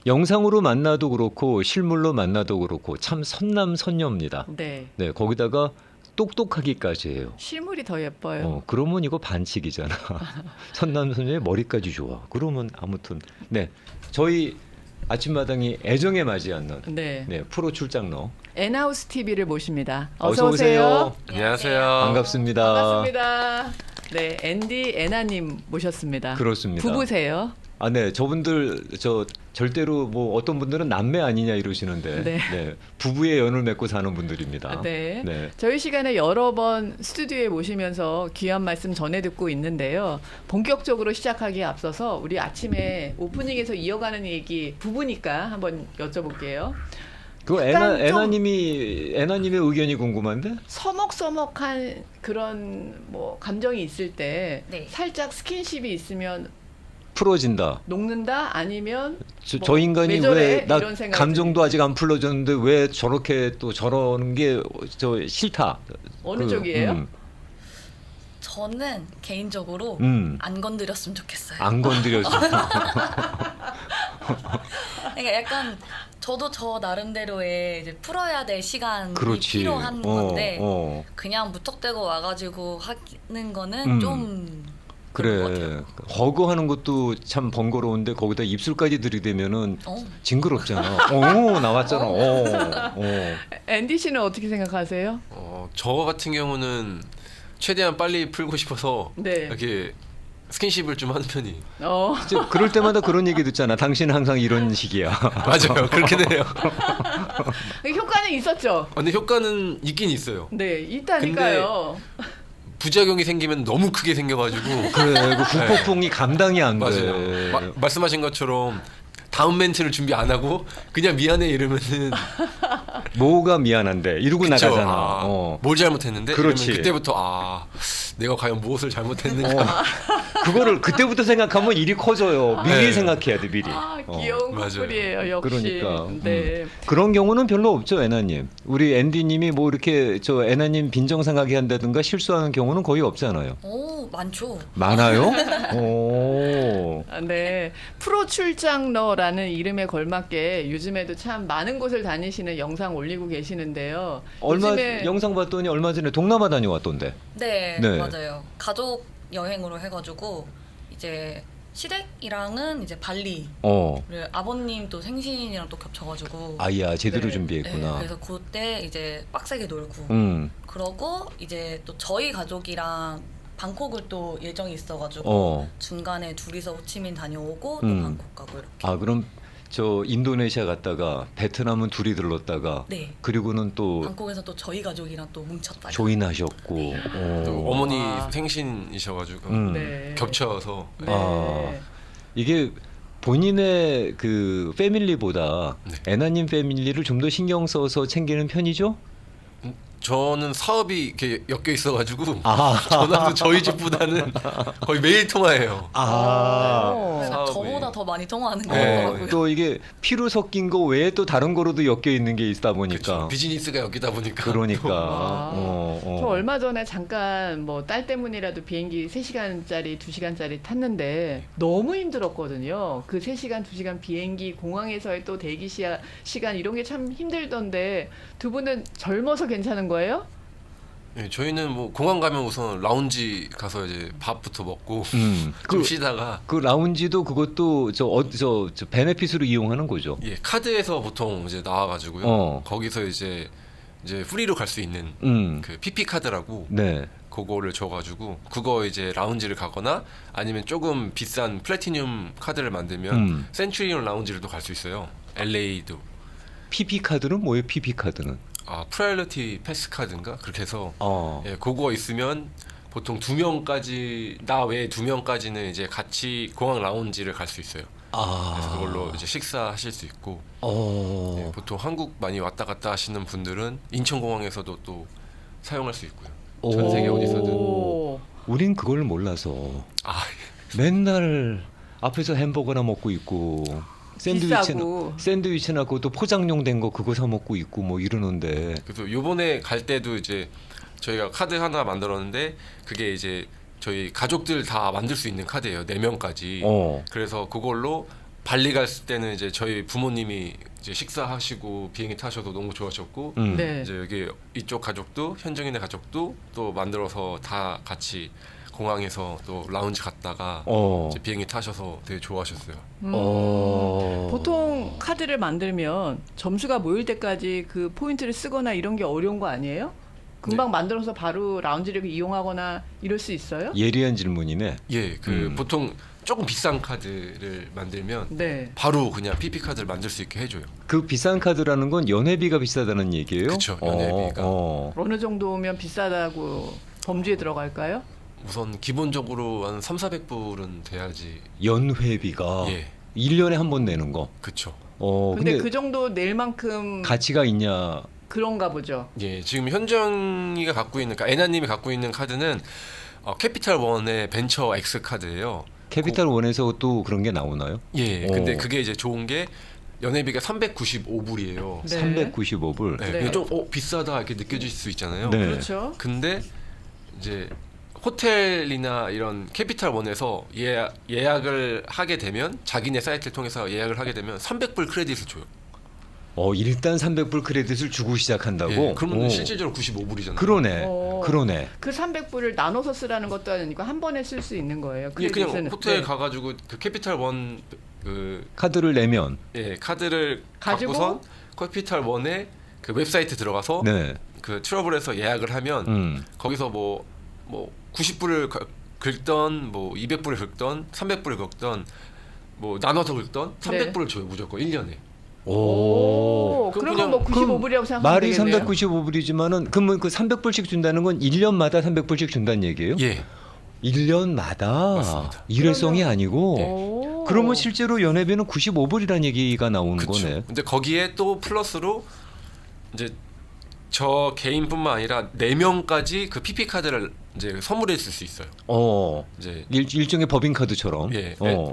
영상으로 만나도 그렇고 실물로 만나도 그렇고 참 선남선녀입니다. 네. 네, 거기다가 똑똑하기까지 해요. 실물이 더 예뻐요. 그러면 이거 반칙이잖아. 선남선녀의 머리까지 좋아. 그러면 아무튼 네, 저희 아침마당이 애정에 맞지 않는 네. 네, 프로 출장러 엔하우스 TV를 모십니다. 어서 오세요. 안녕하세요. 반갑습니다. 반갑습니다. 네, 앤디 애나님 모셨습니다. 그렇습니다. 부부세요? 아, 네, 저분들 저 절대로 뭐 어떤 분들은 남매 아니냐 이러시는데 네. 부부의 연을 맺고 사는 분들입니다. 네. 네. 저희 시간에 여러 번 스튜디오에 모시면서 귀한 말씀 전해 듣고 있는데요. 본격적으로 시작하기에 앞서서 우리 아침에 오프닝에서 이어가는 얘기 부부니까 한번 여쭤볼게요. 그 약간 좀 애나님의 의견이 궁금한데? 서먹서먹한 그런 뭐 감정이 있을 때 네. 살짝 스킨십이 있으면 풀어진다. 녹는다 아니면 저, 뭐 저 인간이 왜 저래? 왜 나 이런 생각이 감정도 아직 안 풀어졌는데 왜 저렇게 또 저러는 게 저 싫다. 어느 쪽이에요? 저는 개인적으로 안 건드렸으면 좋겠어요. 안 건드려서. 그러니까 약간 저도 저 나름대로의 이제 풀어야 될 시간이 그렇지. 필요한 건데 어. 그냥 무턱대고 와가지고 하는 거는 좀 그런 것 그래. 같아요. 허그하는 것도 참 번거로운데 거기다 입술까지 들이대면은 어. 징그럽잖아. 오, 나왔잖아. 앤디 씨는 어떻게 생각하세요? 저 같은 경우는 최대한 빨리 풀고 싶어서 네. 이렇게 스킨십을 좀 하는 편이. 이제 그럴 때마다 그런 얘기 듣잖아. 당신은 항상 이런 식이야. 맞아요. 그렇긴 해요. 효과는 있었죠? 근데 효과는 있긴 있어요. 네, 있다니까요. 부작용이 생기면 너무 크게 생겨가지고. 그래, 그 후폭풍이 감당이 안 돼. 맞아요. 말씀하신 것처럼 다음 멘트를 준비 안 하고 그냥 미안해 이러면은 뭐가 미안한데 이러고 그쵸. 나가잖아. 뭘 잘못했는데? 그렇지. 이러면 그때부터 내가 과연 무엇을 잘못했는가. 그거를 그때부터 생각하면 일이 커져요. 미리 네. 생각해야 돼, 미리. 귀여운 맞아요. 커플이에요, 역시. 그러니까. 네. 그런 경우는 별로 없죠, 애나님. 우리 앤디님이 뭐 이렇게 저 애나님 빈정상하게 한다든가 실수하는 경우는 거의 없잖아요. 오 많죠. 많아요? 오. 네. 프로 출장러라는 이름에 걸맞게 요즘에도 참 많은 곳을 다니시는 영상 올리고 계시는데요. 요즘에 영상 봤더니 얼마 전에 동남아 다녀왔던데. 네, 네. 맞아요. 가족 여행으로 해가지고 이제 시댁이랑은 이제 발리를 아버님 또 생신이랑 또 겹쳐가지고 아이야 제대로 네. 준비했구나. 네, 그래서 그때 이제 빡세게 놀고 그러고 이제 또 저희 가족이랑 방콕을 또 예정이 있어가지고 중간에 둘이서 호치민 다녀오고 또 방콕 가고 이렇게. 아, 그럼 저 인도네시아 갔다가 베트남은 둘이 들렀다가 네. 그리고는 또 방콕에서 또 저희 가족이랑 또 뭉쳤다가. 조인하셨고. 또 어머니 와. 생신이셔가지고 네. 겹쳐서. 네. 아. 이게 본인의 그 패밀리보다 네. 애나님 패밀리를 좀 더 신경 써서 챙기는 편이죠? 저는 사업이 이렇게 엮여 있어가지고 아. 전화도 저희 집보다는 거의 매일 통화해요. 네, 사업이. 저보다 더 많이 통화하는 것 네. 같더라고요. 또 이게 피로 섞인 거 외에 또 다른 거로도 엮여 있는 게 있다 보니까. 그쵸. 비즈니스가 엮이다 보니까. 그러니까. 와. 저 얼마 전에 잠깐 뭐 딸 때문이라도 비행기 3시간짜리, 2시간짜리 탔는데 너무 힘들었거든요. 그 3시간, 2시간 비행기 공항에서의 또 대기 시간 이런 게 참 힘들던데 두 분은 젊어서 괜찮은 거예요? 네, 저희는 뭐 공항 가면 우선 라운지 가서 이제 밥부터 먹고 좀 쉬다가 그 라운지도 그것도 저 베네핏으로 이용하는 거죠. 예, 카드에서 보통 이제 나와가지고요. 거기서 이제 프리로 갈 수 있는 그 PP 카드라고 네. 그거를 줘가지고 그거 이제 라운지를 가거나 아니면 조금 비싼 플래티늄 카드를 만들면 센츄리온 라운지를 또 갈 수 있어요. LA도. PP 카드는 뭐예요? PP 카드는? 프라이어리티 패스 카드인가 그렇게 해서 예, 그거 있으면 보통 2명까지 나 외에 2명까지는 이제 같이 공항 라운지를 갈 수 있어요. 그래서 그걸로 이제 식사하실 수 있고 예, 보통 한국 많이 왔다 갔다 하시는 분들은 인천공항에서도 또 사용할 수 있고요. 전 세계 어디서든. 우린 그걸 몰라서 맨날 앞에서 햄버거나 먹고 있고 샌드위치나 그것도 포장용 된 거 그거 사 먹고 있고 뭐 이러는데. 그래서 요번에 갈 때도 이제 저희가 카드 하나 만들었는데 그게 이제 저희 가족들 다 만들 수 있는 카드예요. 4명까지. 그래서 그걸로 발리 갔을 때는 이제 저희 부모님이 이제 식사하시고 비행기 타셔도 너무 좋아하셨고 네. 이제 여기 이쪽 가족도 현정이네 가족도 또 만들어서 다 같이 공항에서 또 라운지 갔다가 이제 비행기 타셔서 되게 좋아하셨어요. 보통 카드를 만들면 점수가 모일 때까지 그 포인트를 쓰거나 이런 게 어려운 거 아니에요? 금방 만들어서 바로 라운지를 이용하거나 이럴 수 있어요? 예리한 질문이네. 예, 보통 조금 비싼 카드를 만들면 네. 바로 그냥 PP 카드를 만들 수 있게 해줘요. 그 비싼 카드라는 건 연회비가 비싸다는 얘기예요? 그쵸, 연회비가. 어느 정도면 비싸다고 범주에 들어갈까요? 우선 기본적으로 한 3,400불은 돼야지. 연회비가 예, 1년에 한 번 내는 거. 그쵸. 근데 그 정도 낼 만큼 가치가 있냐? 그런가 보죠. 예, 지금 현정이가 갖고 있는, 그러니까 애나님이 갖고 있는 카드는 캐피탈 원의 벤처 X 카드예요. 캐피탈 원에서 또 그런 게 나오나요? 예, 근데 그게 이제 좋은 게 연회비가 395불이에요. 네. 395불. 네, 네. 그게 좀 비싸다 이렇게 느껴질 수 있잖아요. 네. 그렇죠. 근데 이제 호텔이나 이런 캐피탈 원에서 예약을 하게 되면 자기네 사이트를 통해서 예약을 하게 되면 300불 크레딧을 줘요. 일단 300불 크레딧을 주고 시작한다고? 예, 그러면 실질적으로 95불이잖아요. 그러네. 그 300불을 나눠서 쓰라는 것도 아니고 한 번에 쓸 수 있는 거예요. 예, 그냥 크레딧은. 호텔 네. 가가지고 그 캐피탈 원 카드를 내면 카드를 가지고? 갖고선 캐피탈 원의 그 웹사이트 들어가서 네. 그 트러블에서 예약을 하면 거기서 뭐 90불을 긁던 뭐 200불을 긁던 300불을 긁던 뭐 나눠서 긁던 300불을 줘요 무조건 1년에. 오, 그럼 그러면 뭐 그냥 95불이라고 생각하면 말이 되겠네요. 395불이지만은 그러면 그 300불씩 준다는 건 1년마다 300불씩 준다는 얘기예요? 예, 1년마다 맞습니다. 일회성이 아니고 오. 그러면 실제로 연회비는 95불이라는 얘기가 나오는 그렇죠. 거네. 근데 거기에 또 플러스로 이제 저 개인뿐만 아니라 4명까지 그 PP 카드를 이제 선물해 줄 수 있어요. 이제 일종의 법인카드처럼.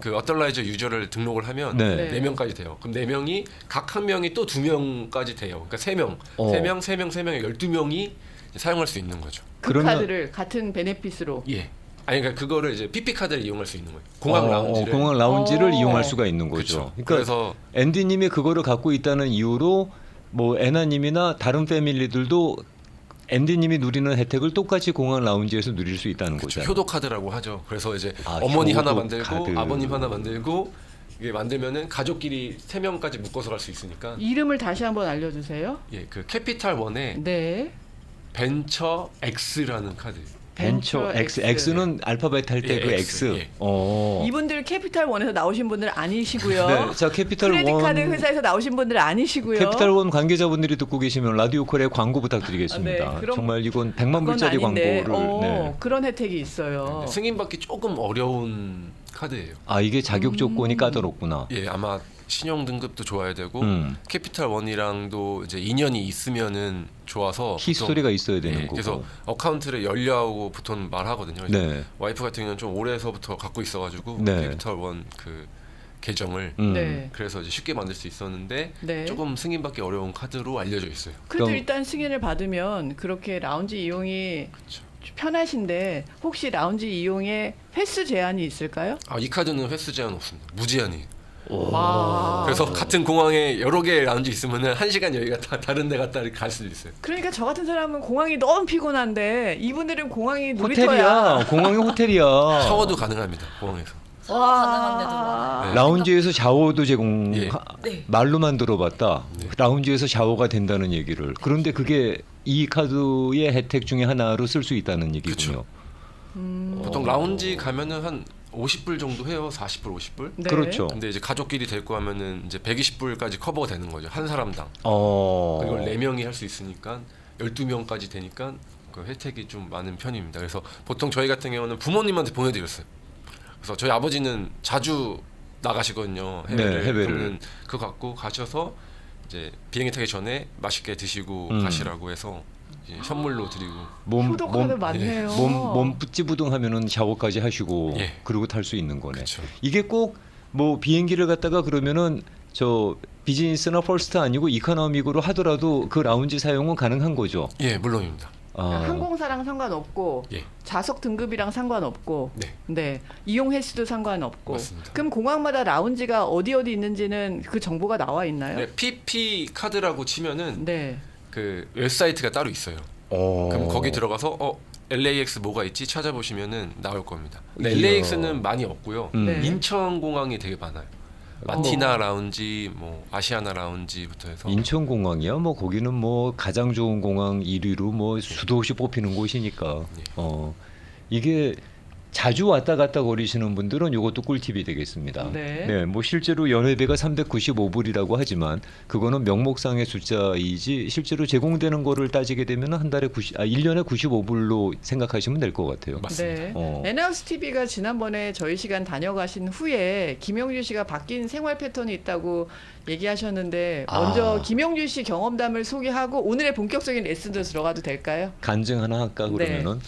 그 어떨라이저 유저를 등록을 하면 네. 4명까지 돼요. 그럼 4명이 각 한 명이 또 2명까지 돼요. 그러니까 3명, 3명, 3명, 3명, 12명이 사용할 수 있는 거죠. 그 그러면- 카드를 같은 베네핏으로. 예. 아니 그러니까 그거를 이제 PP 카드를 이용할 수 있는 거예요. 공항 라운지를. 공항 라운지를 어. 이용할 수가 있는 거죠. 그쵸. 그러니까 그래서 앤디님이 그거를 갖고 있다는 이유로 뭐 애나님이나 다른 패밀리들도 앤디님이 누리는 혜택을 똑같이 공항 라운지에서 누릴 수 있다는 그쵸, 거죠. 효도 카드라고 하죠. 그래서 이제 아, 어머니 하나 효도 만들고 카드. 아버님 하나 만들고 이게 만들면은 가족끼리 3명까지 묶어서 갈 수 있으니까. 이름을 다시 한번 알려주세요. 예, 그 캐피탈 원의 네. 벤처 X라는 카드. 벤처 X. X는 알파벳 할 때 예, 그 X, X. 예. 이분들 캐피탈 원에서 나오신 분들 아니시고요. 네, 자 캐피탈 크레딧 카드 원 회사에서 나오신 분들 아니시고요. 캐피탈 원 관계자분들이 듣고 계시면 라디오 콜에 광고 부탁드리겠습니다. 네, 그럼 정말 이건 100만 그건 불짜리 아닌데, 광고를. 네. 그런 혜택이 있어요. 근데 승인받기 조금 어려운 카드예요. 아 이게 자격 조건이 까다롭구나. 예, 아마 신용 등급도 좋아야 되고 음. 캐피탈 원이랑도 이제 인연이 있으면은 좋아서 히스토리가 있어야 되는 거고. 그래서 어카운트를 열려하고 보통 말하거든요. 그래서 네. 와이프 같은 경우는 좀 오래서부터 갖고 있어가지고 네. 캐피탈 원 그 계정을 네. 그래서 이제 쉽게 만들 수 있었는데 네. 조금 승인받기 어려운 카드로 알려져 있어요. 그래도 그럼- 일단 승인을 받으면 그렇게 라운지 이용이 편하신데 혹시 라운지 이용에 횟수 제한이 있을까요? 이 카드는 횟수 제한 없습니다. 무제한이에요. 와. 그래서 같은 공항에 여러 개의 라운지 있으면은 1시간 여기가 다 다른 데 갔다 갈 수도 있어요. 그러니까 저 같은 사람은 공항이 너무 피곤한데 이분들은 공항이 호텔이야. 놀이터야. 공항이 호텔이야. 샤워도 가능합니다. 공항에서. 가능한 데도 많아요. 네. 라운지에서 샤워도 제공. 예. 네. 말로만 들어봤다. 네. 라운지에서 샤워가 된다는 얘기를. 그런데 그게 이 카드의 혜택 중에 하나로 쓸 수 있다는 얘기군요. 보통 라운지 가면은 한 50불 정도 해요. 40불, 50불. 네. 그렇죠. 근데 이제 가족끼리 데리고 하면은 이제 120불까지 커버가 되는 거죠. 한 사람당. 어. 이걸 4명이 할 수 있으니까 12명까지 되니까 그 혜택이 좀 많은 편입니다. 그래서 보통 저희 같은 경우는 부모님한테 보내드렸어요. 그래서 저희 아버지는 자주 나가시거든요. 해외를. 네, 해외를. 그러면 그거 갖고 가셔서 이제 비행기 타기 전에 맛있게 드시고 가시라고 해서 이제 선물로 드리고. 효도 카드 많네요. 몸 찌부둥하면은 샤워까지 하시고 예. 그리고 탈 수 있는 거네. 그쵸. 이게 꼭 뭐 비행기를 갔다가 그러면은 저 비즈니스나 퍼스트 아니고 이코노미로 하더라도 그 라운지 사용은 가능한 거죠. 예, 물론입니다. 항공사랑 상관없고 예. 좌석 등급이랑 상관없고 네. 네. 이용 횟수도 상관없고 맞습니다. 그럼 공항마다 라운지가 어디 있는지는 그 정보가 나와 있나요? 네, PP 카드라고 치면은 네. 그 웹사이트가 따로 있어요. 그럼 거기 들어가서 LAX 뭐가 있지 찾아보시면은 나올 겁니다. 근데 이야. LAX는 많이 없고요. 네. 인천공항이 되게 많아요. 마티나 라운지, 뭐 아시아나 라운지부터 해서 인천공항이야. 뭐 거기는 뭐 가장 좋은 공항 1위로 뭐 수도 없이 뽑히는 곳이니까. 이게 자주 왔다 갔다 거리시는 분들은 이것도 꿀팁이 되겠습니다. 네. 뭐 실제로 연회비가 395불이라고 하지만 그거는 명목상의 숫자이지 실제로 제공되는 거를 따지게 되면 한 달에 1년에 95불로 생각하시면 될 것 같아요. 맞습니다. 네. 에나우스 TV가 지난번에 저희 시간 다녀가신 후에 김영준 씨가 바뀐 생활 패턴이 있다고 얘기하셨는데 먼저 김영준 씨 경험담을 소개하고 오늘의 본격적인 레슨으로 들어가도 될까요? 간증 하나 할까 그러면은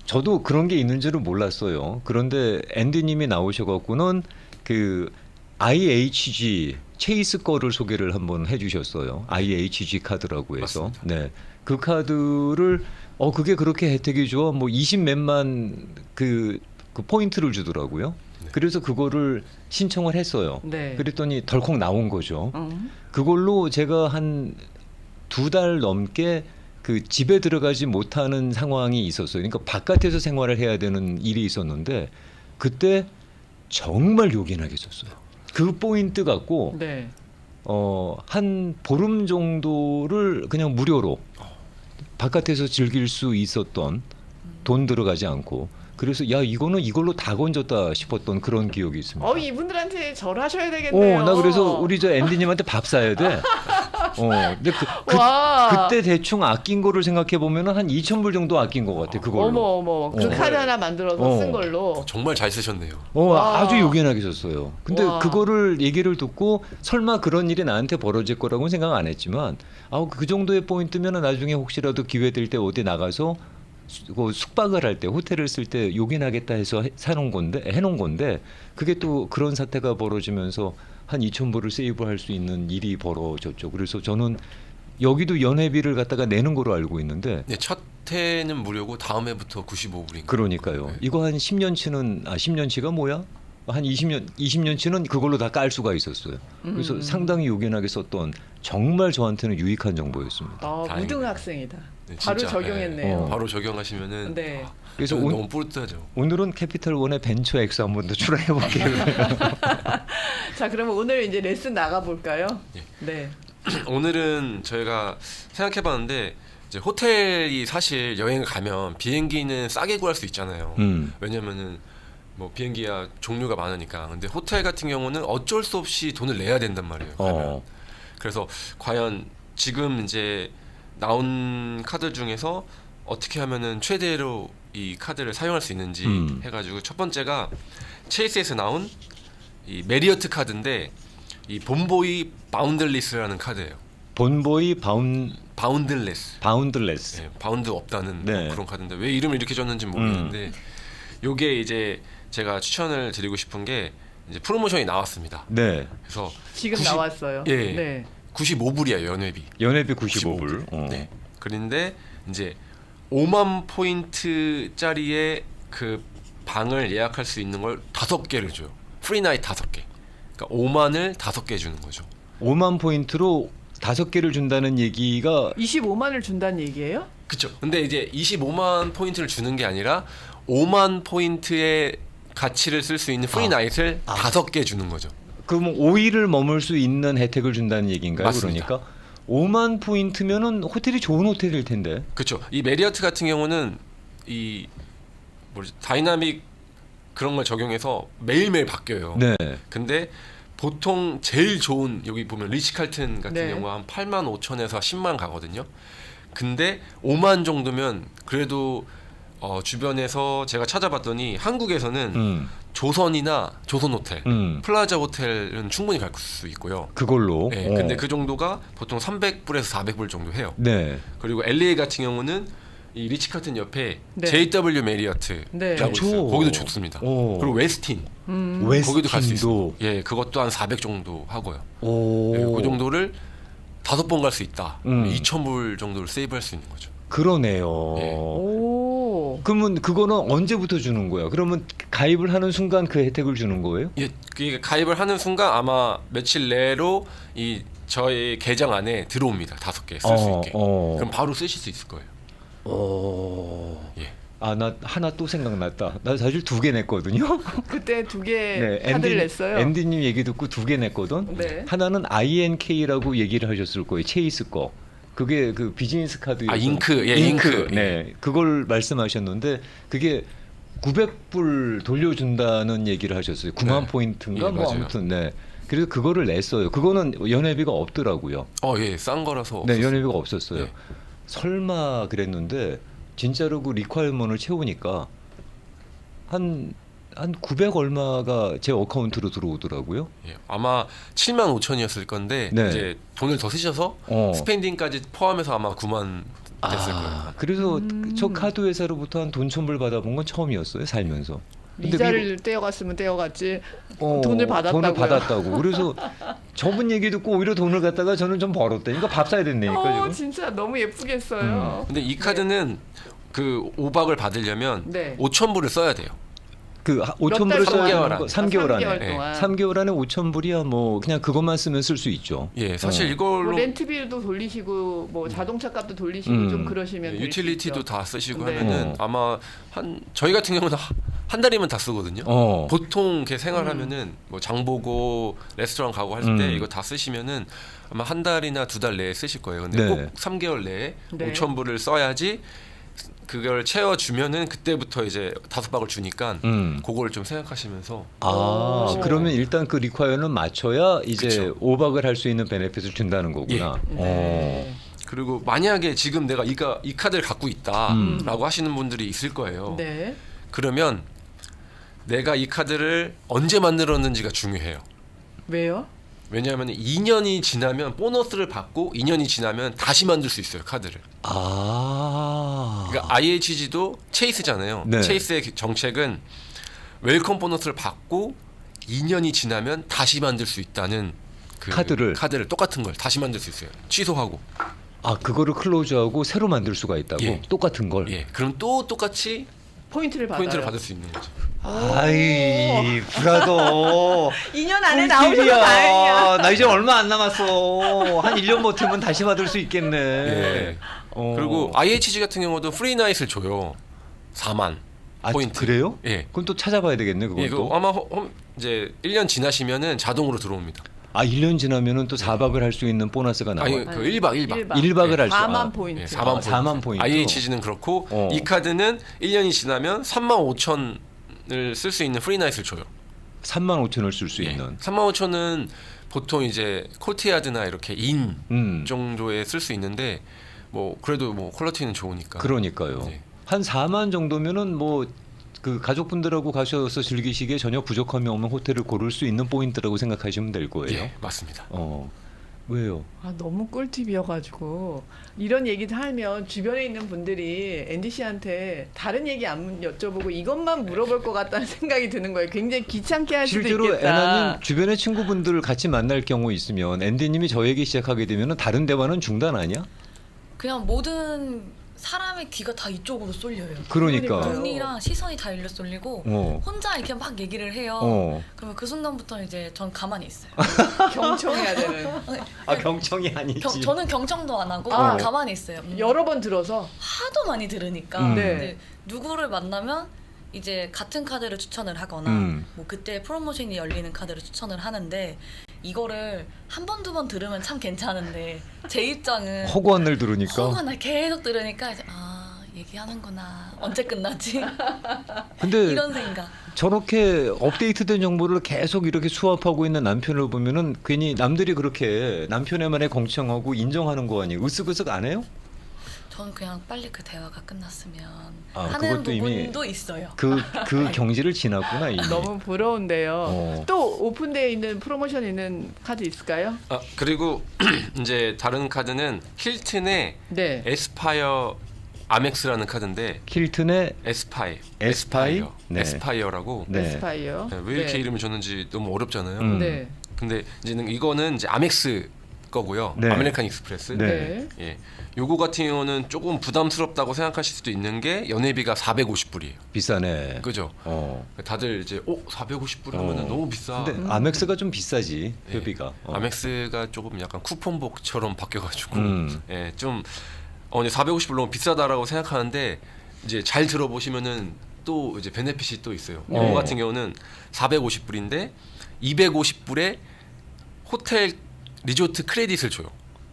저도 그런 게 있는 줄은 몰랐어요. 그런데 앤디님이 나오셔갖고는 그 IHG 체이스 거를 소개를 한번 해주셨어요. IHG 카드라고 해서. 맞습니다. 네, 그 카드를 그게 그렇게 혜택이 좋아. 뭐 20몇만 그 포인트를 주더라고요. 네. 그래서 그거를 신청을 했어요. 네. 그랬더니 덜컥 나온 거죠. 그걸로 제가 한 2달 넘게 그 집에 들어가지 못하는 상황이 있었어요. 그러니까 바깥에서 생활을 해야 되는 일이 있었는데 그때 정말 요긴하게 썼어요. 그 포인트 갖고 네. 한 보름 정도를 그냥 무료로 바깥에서 즐길 수 있었던 돈 들어가지 않고 그래서 야 이거는 이걸로 다 건졌다 싶었던 그런 기억이 있습니다. 이분들한테 절하셔야 되겠네요. 나 그래서 우리 저 앤디님한테 밥 사야 돼. 근데 와. 그때 대충 아낀 거를 생각해 보면은 한 2,000불 정도 아낀 것 같아. 그걸로. 어머. 그 카드 하나 만들어서 쓴 걸로. 정말 잘 쓰셨네요. 와. 아주 요긴하게 썼어요. 근데 와. 그거를 얘기를 듣고 설마 그런 일이 나한테 벌어질 거라고는 생각 안 했지만 그 정도의 포인트면은 나중에 혹시라도 기회 될 때 어디 나가서 숙박을 할 때 호텔을 쓸 때 요긴하겠다 해서 해놓은 건데 그게 또 그런 사태가 벌어지면서 한 2,000불을 세이브할 수 있는 일이 벌어졌죠. 그래서 저는 여기도 연회비를 갖다가 내는 거로 알고 있는데 네, 첫 해는 무료고 다음 해부터 95불인가. 그러니까요. 네. 이거 한 10년치는 10년치가 뭐야? 한 20년치는 그걸로 다 깔 수가 있었어요. 그래서 상당히 요긴하게 썼던 정말 저한테는 유익한 정보였습니다. 다행이네요. 무등학생이다. 네, 바로 진짜, 적용했네요. 바로 적용하시면은 네. 그래서 너무 뿌듯하죠. 오늘은 캐피털원의 벤처 X 한 번 더 출연해 볼게요. 자, 그러면 오늘 이제 레슨 나가 볼까요? 예. 네. 오늘은 저희가 생각해봤는데 이제 호텔이 사실 여행을 가면 비행기는 싸게 구할 수 있잖아요. 왜냐면은 뭐 비행기야 종류가 많으니까. 근데 호텔 같은 경우는 어쩔 수 없이 돈을 내야 된단 말이에요. 가면. 그래서 과연 지금 이제 나온 카드 중에서 어떻게 하면은 최대로 이 카드를 사용할 수 있는지 해가지고 첫 번째가 체이스에서 나온 이 메리어트 카드인데 이 본보이 바운들리스라는 카드예요. 본보이 바운들레스. 네, 바운드 없다는 네. 그런 카드인데 왜 이름을 이렇게 줬는지 모르겠는데 요게 이제 제가 추천을 드리고 싶은 게 이제 프로모션이 나왔습니다. 네. 그래서 지금 나왔어요. 예. 네. 95불이야 연회비. 연회비 95불. 네. 그런데 이제 5만 포인트짜리의 그 방을 예약할 수 있는 걸 5개를 줘요. 프리나잇 5개. 그러니까 5만을 5개 주는 거죠. 5만 포인트로 5개를 준다는 얘기가 25만을 준다는 얘기예요? 그렇죠. 근데 이제 25만 포인트를 주는 게 아니라 5만 포인트의 가치를 쓸 수 있는 프리나잇을 5개 주는 거죠. 그럼 5일을 머물 수 있는 혜택을 준다는 얘기인가요? 맞습니다. 그러니까 5만 포인트면은 호텔이 좋은 호텔일 텐데. 그렇죠. 이 메리어트 같은 경우는 이 다이나믹 그런 걸 적용해서 매일매일 바뀌어요. 네. 근데 보통 제일 좋은 여기 보면 리치칼튼 같은 네. 경우 한 8만 5천에서 10만 가거든요. 근데 5만 정도면 그래도 주변에서 제가 찾아봤더니 한국에서는 조선이나 조선호텔, 플라자 호텔은 충분히 갈 수 있고요. 그걸로. 네, 근데 그 정도가 보통 300불에서 400불 정도 해요. 네. 그리고 LA 같은 경우는 이 리치칼튼 옆에 네. JW 메리어트라고 네. 있어요. 거기도 좋습니다. 그리고 웨스틴 거기도 갈 수 있어요. 예, 그것도 한 400 정도 하고요. 오. 예, 그 정도를 5번 갈 수 있다. 2,000불 정도를 세이브할 수 있는 거죠. 그러네요. 오. 그러면 그거는 언제부터 주는 거야? 그러면 가입을 하는 순간 그 혜택을 주는 거예요? 예, 그게 가입을 하는 순간 아마 며칠 내로 이 저희 계정 안에 들어옵니다. 5개 쓸 수 있게. 그럼 바로 쓰실 수 있을 거예요. 예. 아, 나 하나 또 생각났다. 나 사실 2개 냈거든요. 그때 2개 카드를 냈어요. 앤디님 얘기 듣고 2개 냈거든. 네. 하나는 INK라고 얘기를 하셨을 거예요. 체이스 거. 그게 그 비즈니스 카드. 아, 잉크. 예, 잉크. 네, 그걸 말씀하셨는데 그게 900불 돌려준다는 얘기를 하셨어요. 9만 네. 포인트인가 예, 뭐 맞아요. 아무튼 네. 그래서 그거를 냈어요. 그거는 연회비가 없더라고요. 예, 싼 거라서. 네, 없었어요. 연회비가 없었어요. 네. 설마 그랬는데 진짜로 그 리퀘어먼을 채우니까 한 900 얼마가 제 어카운트로 들어오더라고요. 예, 아마 7만 5천이었을 건데 네. 이제 돈을 더 쓰셔서 스펜딩까지 포함해서 아마 9만 됐을 거예요. 그래서 저 카드 회사로부터 한 돈 1,000불 받아본 건 처음이었어요. 살면서. 근데 이자를 떼어갔으면 떼어갔지 돈을 받았다고요. 돈을 받았다고. 그래서 저분 얘기 듣고 오히려 돈을 갖다가 저는 좀 벌었다니까 밥 사야 된다니까 지금. 진짜 너무 예쁘겠어요. 근데 이 카드는 그 5박을 받으려면 네. 5,000불을 써야 돼요. 그 달 5,000불을 써야 삼개월 되는 거 안. 3개월 안에. 3개월 네. 동안. 3개월 안에 5,000불이야 뭐 그냥 그것만 쓰면 쓸 수 있죠. 예, 사실 어. 이걸로 뭐 렌트비도 돌리시고 뭐 자동차 값도 돌리시고 좀 그러시면 예, 될수 유틸리티도 있죠. 다 쓰시고 네. 하면은 아마 저희 같은 경우는 한 달이면 다 쓰거든요. 보통 이렇게 생활하면은 뭐 장 보고 레스토랑 가고 할 때 이거 다 쓰시면은 아마 한 달이나 2달 내에 쓰실 거예요. 근데 네. 꼭 3개월 내에 네. 5,000불을 써야지 그걸 채워주면은 그때부터 이제 5박을 주니까 그걸 좀 생각하시면서 오. 그러면 일단 그 리퀘어는 맞춰야 이제 그쵸. 5박을 할 수 있는 베네핏을 준다는 거구나. 네. 그리고 만약에 지금 내가 이 카드를 갖고 있다라고 하시는 분들이 있을 거예요. 네. 그러면 내가 이 카드를 언제 만들었는지가 중요해요. 왜요? 왜냐하면 2년이 지나면 보너스를 받고 2년이 지나면 다시 만들 수 있어요, 카드를. 그러니까 IHG도 체이스잖아요. 네. 체이스의 정책은 웰컴 보너스를 받고 2년이 지나면 다시 만들 수 있다는 그 카드를 똑같은 걸 다시 만들 수 있어요. 취소하고. 그거를 클로즈하고 새로 만들 수가 있다고? 예. 똑같은 걸? 예. 그럼 또 똑같이 포인트를 받을 수 있는 거죠. 아이 브라더 2년 안에 나오셔서 다행이야. 나 이제 얼마 안 남았어. 한 1년 버티면 다시 받을 수 있겠네. 예. 그리고 IHG 같은 경우도 프리나잇을 줘요. 4만 포인트. 그래요? 예. 그럼 또 찾아봐야 되겠네 그건 예, 또. 아마 이제 1년 지나시면은 자동으로 들어옵니다. 1년 지나면은 또 4박을 할 수 있는 보너스가 나와요. 아니 그 1박 1박을 할 수. 4만 포인트. 예, 4만 포인트. 4만 포인트. IHG는 그렇고 이 카드는 1년이 지나면 35,000을 쓸 수 있는 프리나잇을 줘요. 35,000을 쓸 수 예. 있는. 35,000은 보통 이제 코트야드나 이렇게 인 정도에 쓸 수 있는데 뭐 그래도 뭐 퀄리티는 좋으니까. 그러니까요. 예. 한 4만 정도면은 뭐 그 가족분들하고 가셔서 즐기시기에 전혀 부족함이 없는 호텔을 고를 수 있는 포인트라고 생각하시면 될 거예요. 예, 맞습니다. 왜요? 너무 꿀팁이어가지고 이런 얘기도 하면 주변에 있는 분들이 앤디 씨한테 다른 얘기 안 여쭤보고 이것만 물어볼 것 같다는 생각이 드는 거예요. 굉장히 귀찮게 할 수도 실제로 있겠다. 애나님 주변의 친구분들을 같이 만날 경우 있으면 앤디님이 저 얘기 시작하게 되면 다른 대화는 중단 아니야? 그냥 모든 사람의 귀가 다 이쪽으로 쏠려요. 그러니까. 눈이랑 시선이 다 일로 쏠리고 혼자 이렇게 막 얘기를 해요. 그러면 그 순간부터 이제 전 가만히 있어요. 경청해야 되는. 경청이 아니지. 저는 경청도 안 하고 가만히 있어요. 여러 번 들어서 하도 많이 들으니까 근데 누구를 만나면 이제 같은 카드를 추천을 하거나 뭐 그때 프로모션이 열리는 카드를 추천을 하는데 이거를 한 번, 2번 들으면 참 괜찮은데 제 입장은 허구한을 들으니까. 허구한을 계속 들으니까 이제 얘기하는구나. 언제 끝나지? 근데 이런 생각. 저렇게 업데이트된 정보를 계속 이렇게 수합하고 있는 남편을 보면은 괜히 남들이 그렇게 남편의 말에 공청하고 인정하는 거 아니에요? 으쓱으쓱 안 해요? 저는 그냥 빨리 그 대화가 끝났으면 아, 하는 그것도 이미 부분도 있어요. 그 경지를 지났구나 이미. 너무 부러운데요. 또 오픈되어 있는 프로모션 있는 카드 있을까요? 그리고 이제 다른 카드는 힐튼의 네. 에스파이어 아멕스라는 카드인데 힐튼의 에스파이? 네. 에스파이어라고. 네. 에스파이어. 왜 이렇게 이름을 줬는지 너무 어렵잖아요. 네. 근데 이제는 이거는 이제 아멕스 거고요. 네. 아메리칸 익스프레스. 네. 예. 요거 같은 경우는 조금 부담스럽다고 생각하실 수도 있는 게 연회비가 450불이에요. 비싸네. 그죠? 다들 이제 450불 하면은 너무 비싸. 근데 아멕스가 좀 비싸지 예. 회비가. 아멕스가 조금 약간 쿠폰복처럼 바뀌어가지고 예, 좀 이제 450불 너무 비싸다라고 생각하는데 이제 잘 들어보시면은 또 이제 베네핏이 또 있어요. 이거 같은 경우는 450불인데 250불에 호텔 리조트 크레딧을 줘요.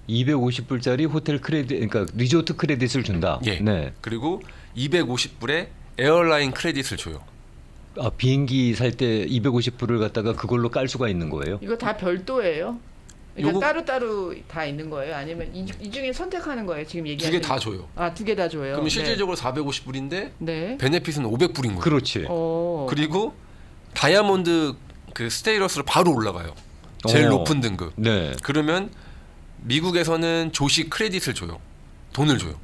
250불짜리 호텔 크레딧, 그러니까 리조트 크레딧을 준다. 예. 네. 그리고 250불에 에어라인 크레딧을 줘요. 아, 비행기 살 때 250불을 갖다가 그걸로 깔 수가 있는 거예요? 이거 다 별도예요? 그러니까 요거- 따로따로 다 있는 거예요? 아니면 이 중에 선택하는 거예요? 지금 두 얘기하신 개 다 줘요. 두 개 다 줘요. 그러면 실질적으로 450불인데 네. 베네핏은 500불인 거예요. 그렇지. 그리고 다이아몬드 그 스테이러스로 바로 올라가요. 제일 높은 등급. 네. 그러면 미국에서는 조식 크레딧을 줘요. 돈을 줘요.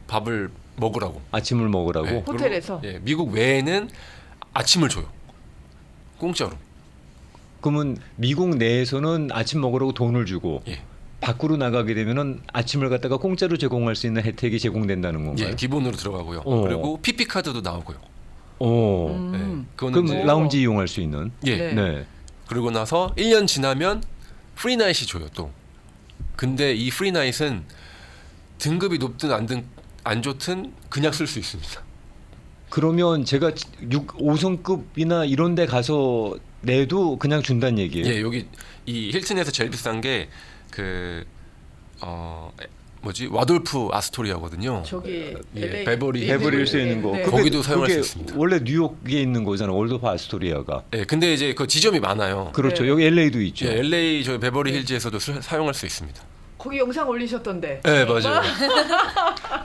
밥을 먹으라고. 아침을 먹으라고. 네. 호텔에서? 그리고, 예, 미국 외에는 아침을 줘요. 공짜로. 그러면 미국 내에서는 아침 먹으라고 돈을 주고 예. 밖으로 나가게 되면은 아침을 갖다가 공짜로 제공할 수 있는 혜택이 제공된다는 건가요? 예, 기본으로 들어가고요. 그리고 PP 카드도 나오고요. 오. 예, 그거는 그럼 이제- 라운지 이용할 수 있는. 예. 네. 네. 그러고 나서 1년 지나면 프리나잇이 줘요 또. 근데 이 프리나잇은 등급이 높든 안 좋든 그냥 쓸 수 있습니다. 그러면 제가 5성급이나 이런 데 가서 내도 그냥 준다는 얘기예요. 예, 여기 이 힐튼에서 제일 비싼 게 그 와돌프 아스토리아거든요. 저기 예, LA 베버리 베버리힐스에 있는 거. 네. 근데 거기도 사용할 수 그게 있습니다. 원래 뉴욕에 있는 거잖아. 올드파 아스토리아가. 예, 근데 이제 그 지점이 많아요. 그렇죠. 네. 여기 LA도 있죠. 예, LA 저희 베버리 힐즈에서도 사용할 수 있습니다. 거기 영상 올리셨던데. 네, 맞아요.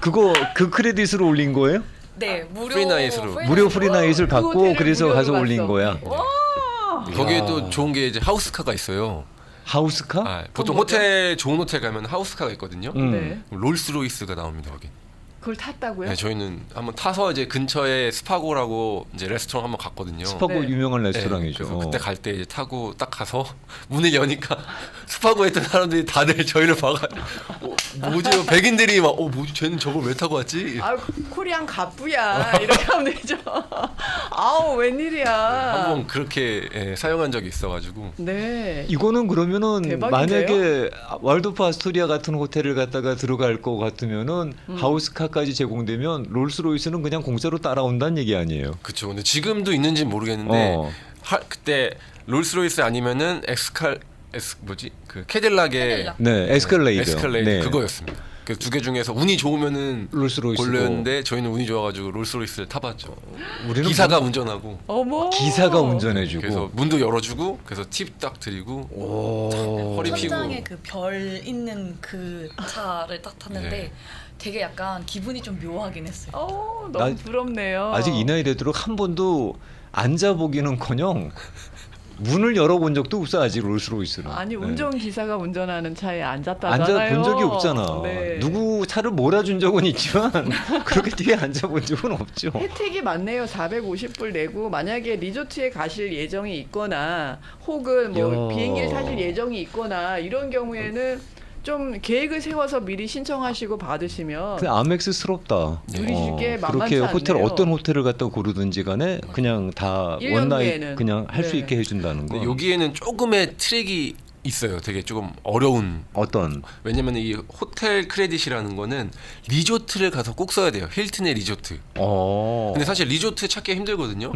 그거 그 크레딧으로 올린 거예요? 네, 무료 프리나잇으로. 무료 프리나잇을 그 갖고 호텔을 그래서 무료로 가서 올린 갔어. 거야. 거기에 또 좋은 게 이제 하우스카가 있어요. 하우스카? 보통 뭐죠? 호텔 좋은 호텔 가면 하우스카가 있거든요. 네. 롤스로이스가 나옵니다 거기. 그걸 탔다고요? 네, 저희는 한번 타서 이제 근처에 스파고라고 이제 레스토랑 한번 갔거든요. 스파고 네. 유명한 네, 레스토랑이죠. 그래서 그때 갈 때 이제 타고 딱 가서 문을 여니까 스파고에 있던 사람들이 다들 저희를 봐가지고 뭐지 백인들이 막 뭐지 쟤는 저걸 왜 타고 왔지? 코리안 갑부야 이렇게 하면 되죠. 아우 웬일이야. 한번 그렇게 사용한 적이 있어가지고 네. 이거는 그러면은 대박인데요? 만약에 월드파 아스토리아 같은 호텔을 갔다가 들어갈 것 같으면은 하우스카까지 제공되면 롤스로이스는 그냥 공짜로 따라온다는 얘기 아니에요? 그쵸. 근데 지금도 있는지는 모르겠는데 어. 그때 롤스로이스 아니면은 그 캐딜락의 네, 에스컬레이드. 에스컬레이드 네. 그거였습니다. 그 두 개 중에서 운이 좋으면은 롤스로이스고. 골렸는데 저희는 운이 좋아가지고 롤스로이스를 타봤죠. 우리는 기사가 운전하고 어머. 기사가 운전해주고. 그래서 문도 열어주고 그래서 팁 딱 드리고 허리 피고 천장에 그 별 있는 그 차를 딱 탔는데 네. 되게 약간 기분이 좀 묘하긴 했어요. 너무 나- 부럽네요. 아직 이 나이 되도록 한 번도 앉아보기는커녕 문을 열어본 적도 없어 아직 롤스로이스는. 아니 네. 운전기사가 운전하는 차에 앉았다잖아요. 앉아본 적이 없잖아. 네. 누구 차를 몰아준 적은 있지만 그렇게 뒤에 앉아본 적은 없죠. 혜택이 많네요. 450불 내고 만약에 리조트에 가실 예정이 있거나 혹은 뭐 야. 비행기를 타실 예정이 있거나 이런 경우에는 좀 계획을 세워서 미리 신청하시고 받으시면 근데 아멕스스럽다. 누리시게 만만치 그렇게 호텔 않네요. 어떤 호텔을 갖다 고르든지 간에 그냥 다 1년 원나잇 후에는. 그냥 할 수 네. 있게 해준다는 거. 근데 여기에는 조금의 트릭이 있어요. 되게 조금 어려운. 어떤? 왜냐면 이 호텔 크레딧이라는 거는 리조트를 가서 꼭 써야 돼요. 힐튼의 리조트. 근데 사실 리조트 찾기 힘들거든요.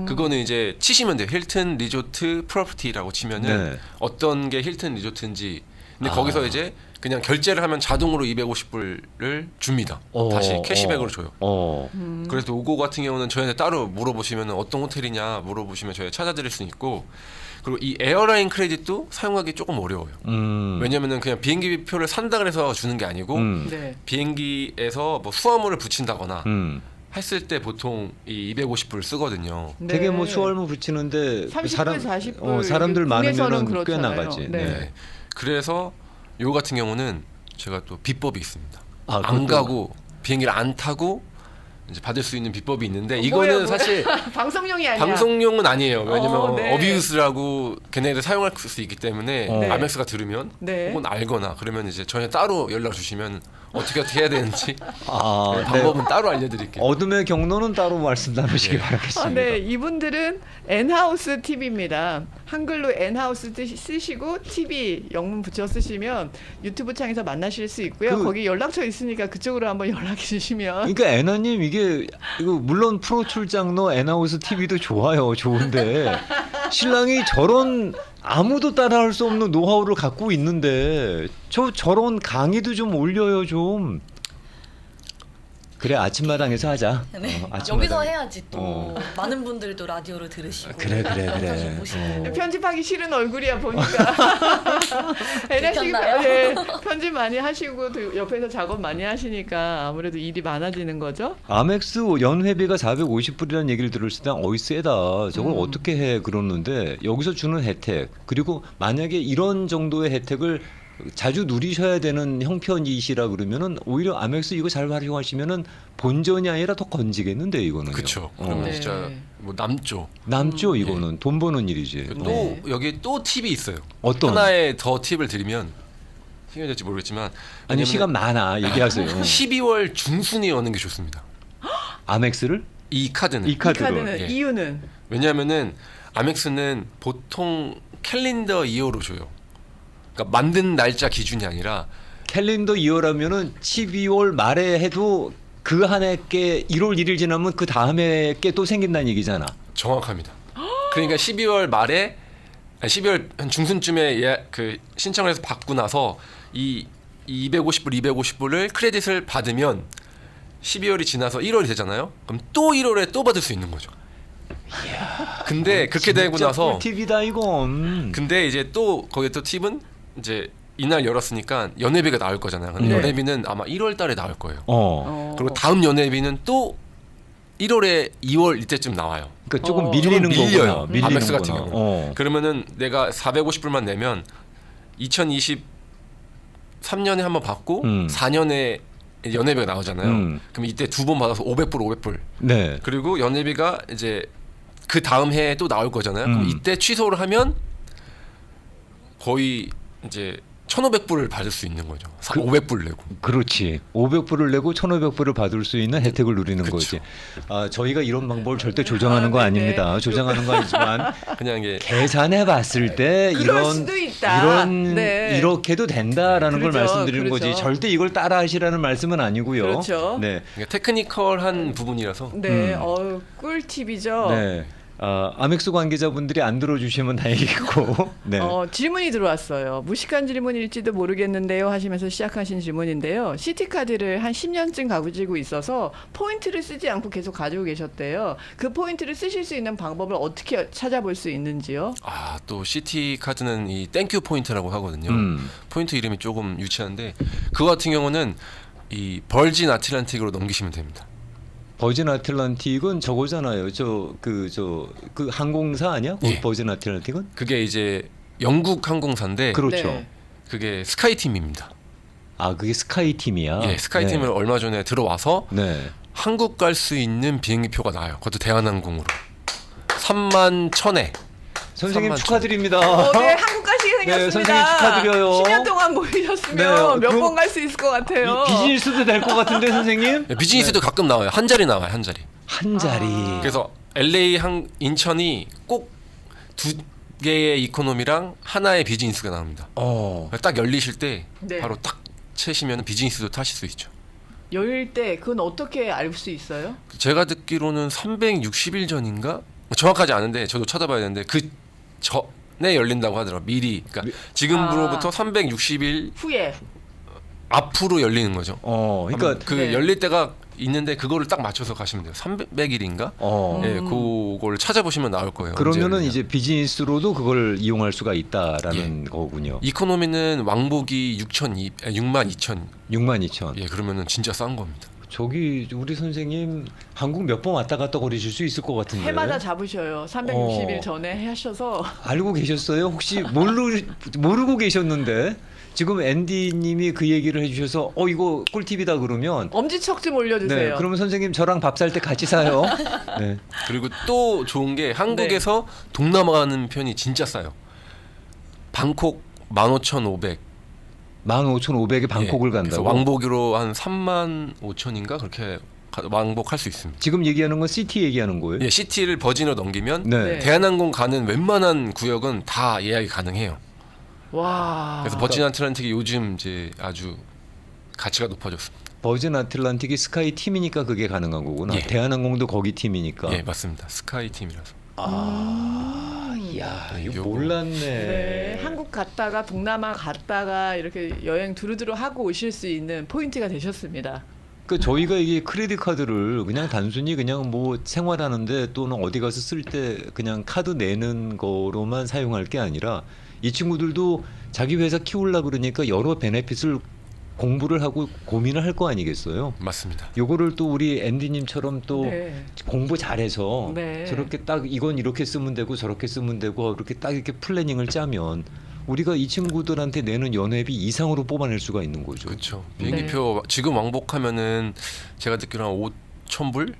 그거는 이제 치시면 돼요. 힐튼 리조트 프로퍼티라고 치면은 네. 어떤 게 힐튼 리조트인지. 근데 아. 거기서 이제 그냥 결제를 하면 자동으로 250불을 줍니다. 다시 캐시백으로 줘요. 그래서 요거 같은 경우는 저희한테 따로 물어보시면 어떤 호텔이냐 물어보시면 저희가 찾아드릴 수 있고, 그리고 이 에어라인 크레딧도 사용하기 조금 어려워요. 왜냐면은 그냥 비행기 표를 산다 그래서 주는 게 아니고 네. 비행기에서 뭐 수화물을 붙인다거나 했을 때 보통 이 250불 쓰거든요. 네. 되게 뭐 수월무 붙이는데 30불, 40불 사람들 국내선은 많으면 꽤 그렇잖아요. 나가지. 네. 네. 그래서 요 같은 경우는 제가 또 비법이 있습니다. 아, 안 그것도- 가고 비행기를 안 타고 이제 받을 수 있는 비법이 있는데 뭐야, 이거는 뭐야. 사실 방송용이 아니야. 방송용은 아니에요. 왜냐면 네. 어비우스라고 걔네들 사용할 수 있기 때문에 네. 아멕스가 들으면 네. 혹은 알거나 그러면 이제 저희 따로 연락 주시면 어떻게 해야 되는지 네. 방법은 따로 알려드릴게요. 어둠의 경로는 따로 말씀 나누시기 네. 바라겠습니다. 네, 이분들은 엔하우스 TV입니다. 한글로 엔하우스 쓰시고 TV 영문 붙여 쓰시면 유튜브 창에서 만나실 수 있고요. 거기 연락처 있으니까 그쪽으로 한번 연락해 주시면. 그러니까 애나님 이거 물론 프로 출장로 엔하우스 TV도 좋아요, 좋은데 신랑이 저런 아무도 따라할 수 없는 노하우를 갖고 있는데 저런 강의도 좀 올려요 좀. 그래 아침마당에서 하자. 네. 아침마당에. 여기서 해야지 또 어. 많은 분들도 라디오를 들으시고 그래. 영상을 보시고. 편집하기 싫은 얼굴이야 보니까. 애나 씨, 들켰나요? 네, 편집 많이 하시고 또 옆에서 작업 많이 하시니까 아무래도 일이 많아지는 거죠. 아멕스 연회비가 450불이라는 얘기를 들었을 때 어이 세다. 저걸 어떻게 해 그러는데 여기서 주는 혜택 그리고 만약에 이런 정도의 혜택을 자주 누리셔야 되는 형편이시라 그러면은 오히려 아멕스 이거 잘 활용하시면은 본전이 아니라 더 건지겠는데 이거는. 그렇죠. 그러면 네. 진짜 뭐 남죠. 남죠 이거는 돈 버는 일이지. 또 네. 여기 또 팁이 있어요. 어떤? 하나의 더 팁을 드리면 시간이 될지 모르겠지만 아니 시간 많아 얘기하세요. 12월 중순에 여는 게 좋습니다. 아멕스를 이 카드는. 이 이 카드로. 카드는 예. 이유는 왜냐하면은 아멕스는 보통 캘린더 이어로 줘요. 그러니까 만든 날짜 기준이 아니라 캘린더 이어라면은 12월 말에 해도 그 한 해 게 1월 1일 지나면 그 다음에 게 또 생긴다는 얘기잖아. 정확합니다. 그러니까 12월 말에 12월 한 중순쯤에 그 신청을 해서 받고 나서 이 250불을 크레딧을 받으면 12월이 지나서 1월이 되잖아요. 그럼 또 1월에 또 받을 수 있는 거죠. 근데 그렇게 되고 나서 꿀팁이다 이건. 근데 이제 또 거기에 또 팁은 이제 이날 열었으니까 연회비가 나올 거잖아요. 근데 네. 연회비는 아마 1월 달에 나올 거예요. 그리고 어. 다음 연회비는 또 1월에 2월 이때쯤 나와요. 그러니까 조금 어. 밀리는 조금 밀려요. 거구나. 밀리는 아멕스 같은 거구나. 경우. 그러면은 내가 450불만 내면 2023년에 한번 받고 4년에 연회비가 나오잖아요. 그럼 이때 두 번 받아서 500불. 네. 그리고 연회비가 이제 그 다음 해에 또 나올 거잖아요. 그럼 이때 취소를 하면 거의 이제 1,500불을 받을 수 있는 거죠. 500불 내고. 그렇지. 500불을 내고 1,500불을 받을 수 있는 혜택을 누리는 그쵸. 거지. 아, 저희가 이런 방법을 절대 조장하는 거 네네. 아닙니다. 조장하는 거 아니지만 그냥 이게 계산해 봤을 때 그럴 이런 수도 있다. 네. 이렇게도 된다라는 걸 그렇죠. 말씀드리는 거지. 그렇죠. 절대 이걸 따라 하시라는 말씀은 아니고요. 그렇죠. 네. 테크니컬한 부분이라서 네, 꿀팁이죠. 네. 아멕스 관계자분들이 안 들어주시면 다행이고. 네. 질문이 들어왔어요. 무식한 질문일지도 모르겠는데요 하시면서 시작하신 질문인데요. 시티카드를 한 10년쯤 가지고 있어서 포인트를 쓰지 않고 계속 가지고 계셨대요. 그 포인트를 쓰실 수 있는 방법을 어떻게 찾아볼 수 있는지요? 또 시티 카드는 이 땡큐 포인트라고 하거든요. 포인트 이름이 조금 유치한데 그거 같은 경우는 이 벌진 아틀란틱으로 넘기시면 됩니다. 버진 아틀란틱은 저거잖아요. 그 항공사 아니야? 예. 버진 아틀란틱은? 그게 이제 영국 항공사인데 그렇죠. 네. 그게 스카이팀입니다. 아, 그게 스카이팀이야. 예, 스카이팀을 얼마 전에 들어와서 네. 한국 갈 수 있는 비행기표가 나와요. 그것도 대한항공으로 31,000에. 선생님 3만 축하드립니다. 네, 한국 가시게 생겼습니다. 네, 선생님 축하드려요. 10년 동안 모이셨으면 네, 몇 번 갈 수 있을 것 같아요. 비즈니스도 될 것 같은데 선생님? 비즈니스도 가끔 나와요. 한 자리 나와요. 한 자리. 한 자리. 그래서 LA 인천이 꼭 두 개의 이코노미랑 하나의 비즈니스가 나옵니다. 딱 열리실 때 네. 바로 딱 채시면 비즈니스도 타실 수 있죠. 열릴 때 그건 어떻게 알 수 있어요? 제가 듣기로는 360일 전인가? 정확하지 않은데 저도 찾아봐야 되는데 그 전에 열린다고 하더라고요. 미리. 그러니까 지금으로부터 360일 후에. 앞으로 열리는 거죠. 그러니까 그 네. 열릴 때가 있는데 그거를 딱 맞춰서 가시면 돼요. 300일인가? 예, 그걸 찾아보시면 나올 거예요. 그러면은 언제 이제 비즈니스로도 그걸 이용할 수가 있다라는 거군요. 이코노미는 왕복이 62,000. 62,000. 예, 그러면은 진짜 싼 겁니다. 저기 우리 선생님 한국 몇 번 왔다 갔다 거리실 수 있을 것 같은데. 해마다 잡으셔요. 360일 전에 하셔서. 알고 계셨어요? 혹시 모르고 계셨는데 지금 앤디님이 그 얘기를 해주셔서 이거 꿀팁이다 그러면 엄지척 좀 올려주세요. 네, 그러면 선생님 저랑 밥 살 때 같이 사요. 네. 그리고 또 좋은 게 한국에서 동남아 가는 편이 진짜 싸요. 방콕 15,500. 15,500에 방콕을 그래서 간다고. 왕복으로 한 35,000인가 그렇게 왕복할 수 있습니다. 지금 얘기하는 건 시티 얘기하는 거예요? 예, 시티를 버진으로 넘기면 네. 대한항공 가는 웬만한 구역은 다 예약이 가능해요. 와. 그래서 버진 아틀란틱이 요즘 이제 아주 가치가 높아졌습니다. 버진 아틀란틱이 스카이 팀이니까 그게 가능한 거구나. 예. 대한항공도 거기 팀이니까. 예, 맞습니다. 스카이 팀이라서. 야, 이거 요거. 몰랐네. 네, 한국 갔다가 동남아 갔다가 이렇게 여행 두루두루 하고 오실 수 있는 포인트가 되셨습니다. 그 저희가 이게 크레딧 카드를 그냥 단순히 그냥 뭐 생활하는데 또는 어디 가서 쓸 때 그냥 카드 내는 거로만 사용할 게 아니라 이 친구들도 자기 회사 키우려 그러니까 여러 베네핏을 공부를 하고 고민을 할 거 아니겠어요. 맞습니다. 요거를 또 우리 앤디님처럼 또 네. 공부 잘해서 네. 저렇게 딱 이건 이렇게 쓰면 되고 저렇게 쓰면 되고 이렇게 딱 이렇게 플래닝을 짜면 우리가 이 친구들한테 내는 연회비 이상으로 뽑아낼 수가 있는 거죠. 그렇죠. 비행기표 지금 왕복하면은 제가 듣기로 한 5,000불?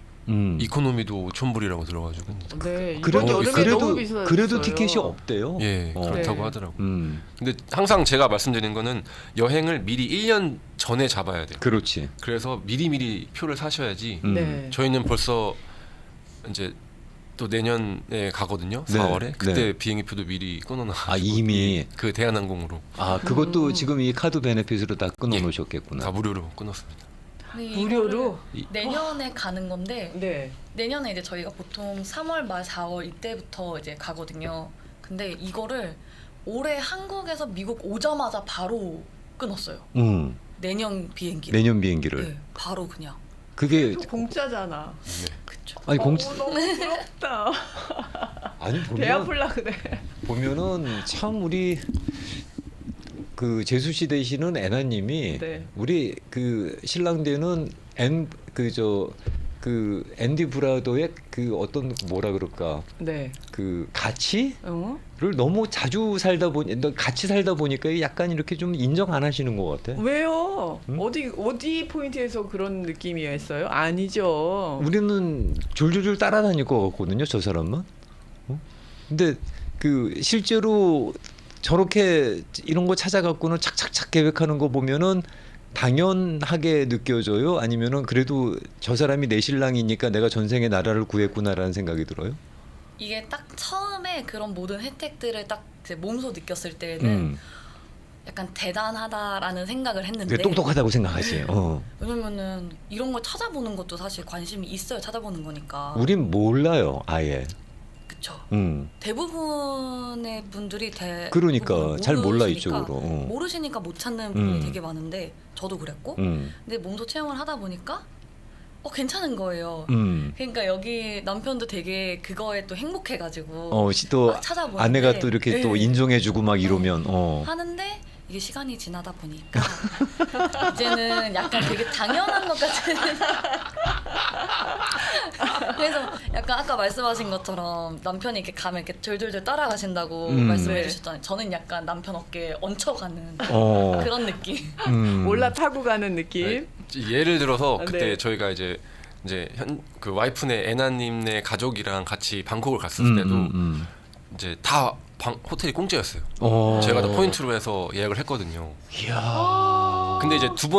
이코노미도 5,000불이라고 들어가지고. 네, 이번 여름에 너무 비싸졌어요. 그래도 티켓이 없대요. 예, 그렇다고 네. 하더라고요. 음, 근데 항상 제가 말씀드린 거는 여행을 미리 1년 전에 잡아야 돼요. 그렇지. 그래서 미리미리 표를 사셔야지. 네. 저희는 벌써 이제 또 내년에 가거든요. 네, 4월에. 그때 네. 비행기표도 미리 끊어놔. 이미. 그 대한항공으로 그것도 지금 이 카드 베네핏으로 다 끊어놓으셨겠구나. 다 무료로 끊었습니다. 근데 무료로? 이거를 내년에 가는 건데 네. 내년에 이제 저희가 보통 3월 말 4월 이때부터 이제 가거든요. 근데 이거를 올해 한국에서 미국 오자마자 바로 끊었어요. 내년 비행기. 내년 비행기를. 네, 바로 그냥. 그게 공짜잖아. 그쵸. 아니 너무 부럽다. 아니 배 아플라 그래. 보면은 참 우리 그 제수 씨 되시는 애나님이 네. 우리 그 신랑 되는 그 앤디 브라더의 그 어떤 뭐라 그럴까 네. 그 가치를 어? 너무 자주 살다 보니 같이 살다 보니까 약간 이렇게 좀 인정 안 하시는 것 같아. 왜요? 응? 어디 포인트에서 그런 느낌이었어요? 아니죠. 우리는 줄줄줄 따라다닐 것 같거든요, 저 사람은. 근데 그 실제로 저렇게 이런 거 찾아갖고는 착착착 계획하는 거 보면은 당연하게 느껴져요? 아니면은 그래도 저 사람이 내 신랑이니까 내가 전생에 나라를 구했구나라는 생각이 들어요? 이게 딱 처음에 그런 모든 혜택들을 딱 이제 몸소 느꼈을 때는 약간 대단하다라는 생각을 했는데 그게 똑똑하다고 생각하지. 왜냐면은 이런 걸 찾아보는 것도 사실 관심이 있어야 찾아보는 거니까. 우린 몰라요, 아예. 그쵸. 대부분의 분들이 그러니까 잘 몰라 이쪽으로. 모르시니까 못 찾는 분이 되게 많은데 저도 그랬고 근데 몸소 체험을 하다 보니까 괜찮은 거예요. 그러니까 여기 남편도 되게 그거에 또 행복해가지고 또 찾아보는데 아내가 또 이렇게 또 인정해주고 막 이러면 하는데 이게 시간이 지나다 보니까 이제는 약간 되게 당연한 것 같은 그래서 약간 아까 말씀하신 것처럼 남편이 이렇게 가면 이렇게 졸졸졸 따라가신다고 말씀해 네. 주셨잖아요. 저는 약간 남편 어깨에 얹혀가는 그런 느낌. 올라타고 가는 느낌. 예를 들어서 그때 네. 저희가 이제 그 와이프네 애나님네 가족이랑 같이 방콕을 갔을 때도 이제 다 호텔이 공짜였어요. 제가 다 포인트로 해서 예약을 했거든요. 이야. 근데 이제 첫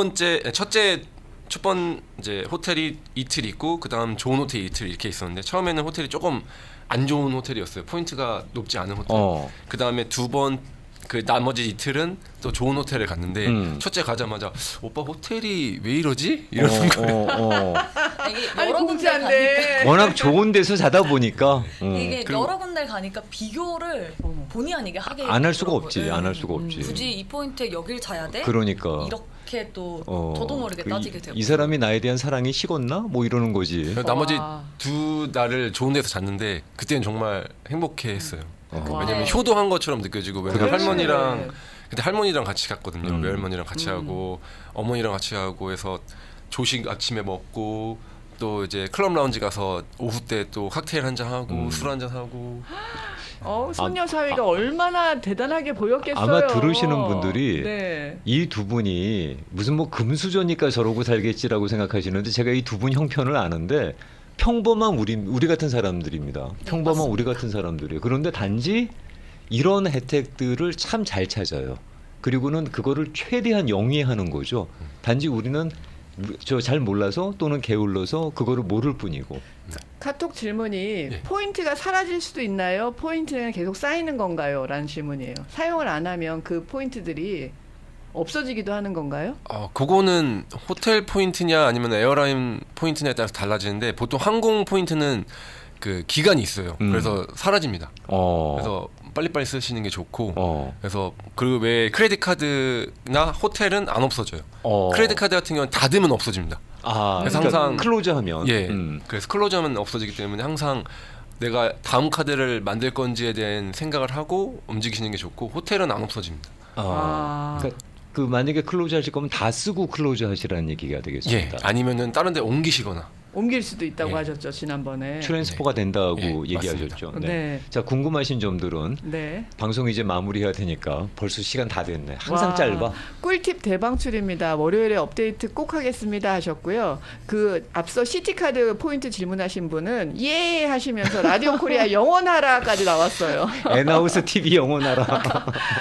번 이제 호텔이 이틀 있고 그다음 좋은 호텔이 이틀 이렇게 있었는데 처음에는 호텔이 조금 안 좋은 호텔이었어요. 포인트가 높지 않은 호텔. 그다음에 두 번 그 나머지 이틀은 또 좋은 호텔에 갔는데 첫째 가자마자 오빠 호텔이 왜 이러지? 이러는 거예요. 이게 아니 여러 군데 공짜인데. 가니까 워낙 좋은 데서 자다 보니까 이게 그리고- 여러 군데 가니까 비교를 본의 아니게 하게 안 할 수가 되더라고요. 없지. 안 할 수가 없지. 굳이 이 포인트에 여길 자야 돼? 그러니까. 이렇게 또 저도 모르게 따지게 되고 이 사람이 나에 대한 사랑이 식었나? 뭐 이러는 거지. 그래서 나머지 와. 두 날을 좋은 데서 잤는데 그때는 정말 행복해했어요. 와. 왜냐면 효도한 것처럼 느껴지고 왜냐면 그렇지. 할머니랑 그때 할머니랑 같이 갔거든요. 음. 외할머니랑 같이 하고 어머니랑 같이 하고 해서 조식 아침에 먹고 또 이제 클럽 라운지 가서 오후 때 또 칵테일 한잔 하고 술 한잔 하고. 소녀 사위가 얼마나 대단하게 보였겠어요. 아마 들으시는 분들이 네. 이 두 분이 무슨 뭐 금수저니까 저러고 살겠지라고 생각하시는데 제가 이 두 분 형편을 아는데 평범한 우리 같은 사람들입니다. 평범한 우리 같은 사람들이에요. 그런데 단지 이런 혜택들을 참 잘 찾아요. 그리고는 그거를 최대한 영위하는 거죠. 단지 우리는 저 잘 몰라서 또는 게을러서 그거를 모를 뿐이고. 카톡 질문이 포인트가 사라질 수도 있나요? 포인트는 계속 쌓이는 건가요? 라는 질문이에요. 사용을 안 하면 그 포인트들이 없어지기도 하는 건가요? 그거는 호텔 포인트냐 아니면 에어라인 포인트냐에 따라서 달라지는데 보통 항공 포인트는 그 기간이 있어요. 그래서 사라집니다. 그래서 빨리빨리 쓰시는 게 좋고 그래서 그 외에 크레딧 카드나 호텔은 안 없어져요. 크레딧 카드 같은 경우는 닫으면 없어집니다. 그래서 그러니까 항상 클로즈하면 그래서 클로즈하면 없어지기 때문에 항상 내가 다음 카드를 만들 건지에 대한 생각을 하고 움직이시는 게 좋고 호텔은 안 없어집니다. 그러니까 그 만약에 클로즈 하실 거면 다 쓰고 클로즈 하시라는 얘기가 되겠습니다. 아니면은 다른 데 옮기시거나 옮길 수도 있다고 하셨죠, 지난번에. 트랜스퍼가 된다고 얘기하셨죠. 맞습니다. 네. 자, 궁금하신 점들은 방송 이제 마무리해야 되니까 벌써 시간 다 됐네. 항상 짧아. 꿀팁 대방출입니다. 월요일에 업데이트 꼭 하겠습니다 하셨고요. 그 앞서 시티카드 포인트 질문하신 분은 예 하시면서 라디오 코리아 영원하라까지 나왔어요. 엔하우스 TV 영원하라.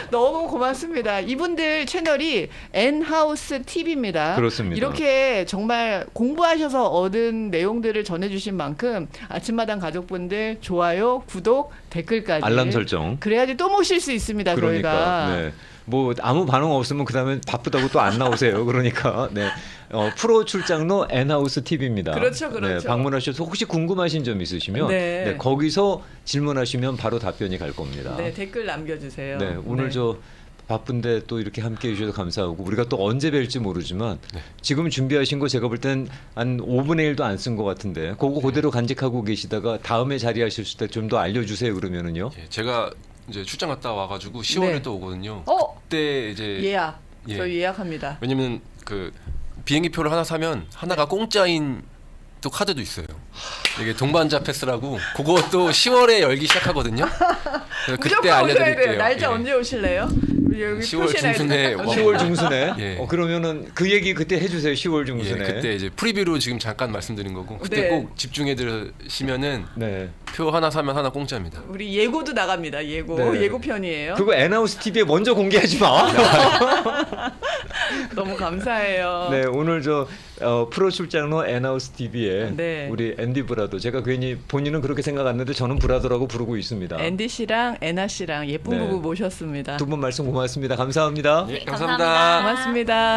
너무 고맙습니다. 이분들 채널이 엔하우스 TV입니다. 그렇습니다. 이렇게 정말 공부하셔서 얻은 내용들을 전해주신 만큼 아침마당 가족분들 좋아요, 구독, 댓글까지 알람 설정. 그래야지 또 모실 수 있습니다. 그러니까 저희가. 네. 뭐 아무 반응 없으면 그다음에 바쁘다고 또 안 나오세요. 그러니까 네. 프로 출장로 엔하우스 TV입니다. 그렇죠. 네, 방문하셔서 혹시 궁금하신 점 있으시면 네, 거기서 질문하시면 바로 답변이 갈 겁니다. 네, 댓글 남겨주세요. 네, 오늘 저 바쁜데 또 이렇게 함께해 주셔서 감사하고 우리가 또 언제 뵐지 모르지만 지금 준비하신 거 제가 볼 땐 한 5분의 1도 안 쓴 것 같은데 그거 그대로 간직하고 계시다가 다음에 자리하실 때 좀 더 알려주세요. 그러면은요. 제가 이제 출장 갔다 와가지고 10월에 또 오거든요. 그때 이제 저희 예약합니다. 왜냐면 그 비행기표를 하나 사면 하나가 공짜인 또 카드도 있어요. 이게 동반자 패스라고 그것도 10월에 열기 시작하거든요. 그때 알려드릴게요. 날짜 언제 오실래요? 여기 10월 중순에 10월 중순에. 그러면은 그 얘기 그때 해주세요. 10월 중순에. 그때 이제 프리뷰로 지금 잠깐 말씀드린 거고 그때 꼭 집중해 들으시면은 표 하나 사면 하나 공짜입니다. 우리 예고도 나갑니다. 예고편이에요. 그거 엔하우스 TV에 먼저 공개하지 마. 너무 감사해요. 네, 오늘 저 프로 출장로 엔하우스 TV에 우리 앤디 브라더, 제가 괜히 본인은 그렇게 생각 안 했는데 저는 브라더라고 부르고 있습니다. 앤디 씨랑 애나 씨랑 예쁜 부부 모셨습니다. 두 분 말씀 고맙습니다. 감사합니다. 감사합니다. 고맙습니다.